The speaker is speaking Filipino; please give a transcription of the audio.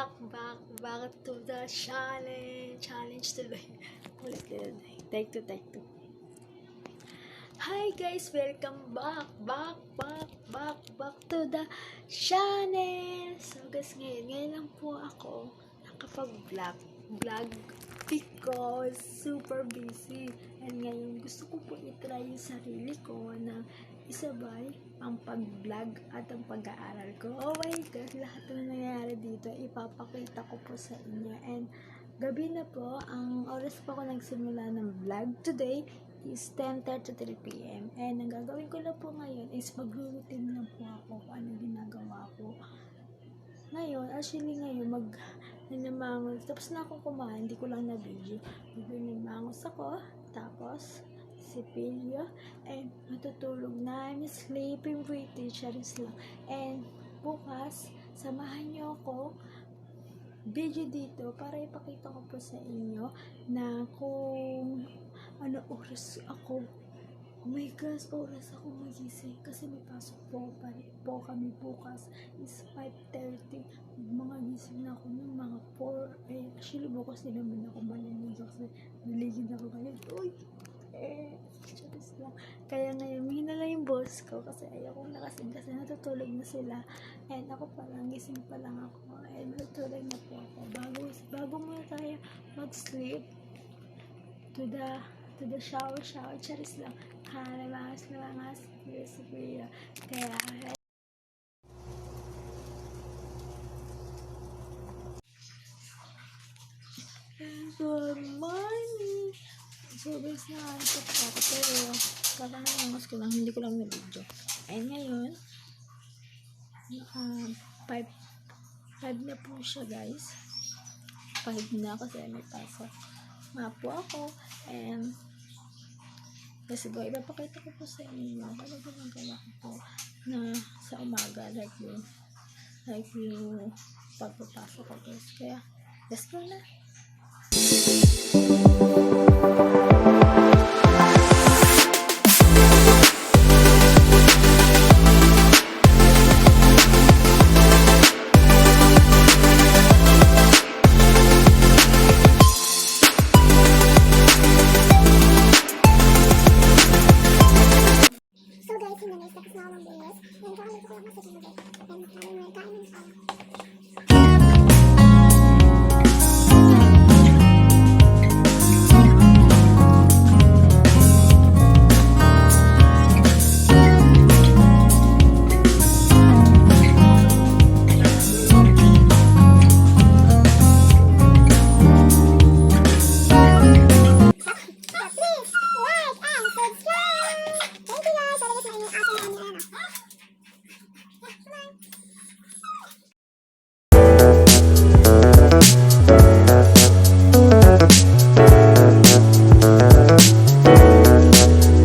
back to the challenge today. Ulit. Take two. Hi guys, welcome back to the channel. So guys, ngayon lang po ako nakapag-vlog because super busy. And ngayon gusto ko po i-try yung sarili ko na isabay ang pag-vlog at ang pag-aaral ko. Oh my God, lahat na nangyayari dito ipapakita ko po sa inyo. And gabi na po, ang oras po ako nagsimula ng vlog today is 10:33 PM. And ang gagawin ko na po ngayon is mag-routine na po ako kung anong ginagawa ko. Ngayon, nanamangos. Tapos na ako kumain, hindi ko lang na video. Nanamangos ako, tapos sipilyo, and matutulog na. I'm sleeping pretty, charis lang. And bukas, samahan niyo ako video dito para ipakita ko po sa inyo na kung ano oras ako. Oh my gosh, oras ako magising kasi may pasok po kami bukas is 5:30. Mga gising na ako ng mga 4. Actually bukas din naman ako maliligo kasi naligid ako ngayon. Charis lang. Kaya ngayon, mahina lang yung boss ko kasi ayaw kong nakasing kasi natutulog na sila. And ako pa lang, gising pa lang ako. And natutulog na po ako. Bago muna tayo mag-sleep to the shower, charis lang. Lamangas, Sophia. Kaya, good morning! So, guys, nakakita ako pero kakanangas ko lang, hindi ko lang na-video. Ayun ngayon, 5 na po siya, guys. 5 na kasi may pasok. Nga po ako, and kasi ipapakita ko po sa inyo ano ginagawa ko po na sa umaga like yung pagpapasok ko, guys. Kaya, let's go na!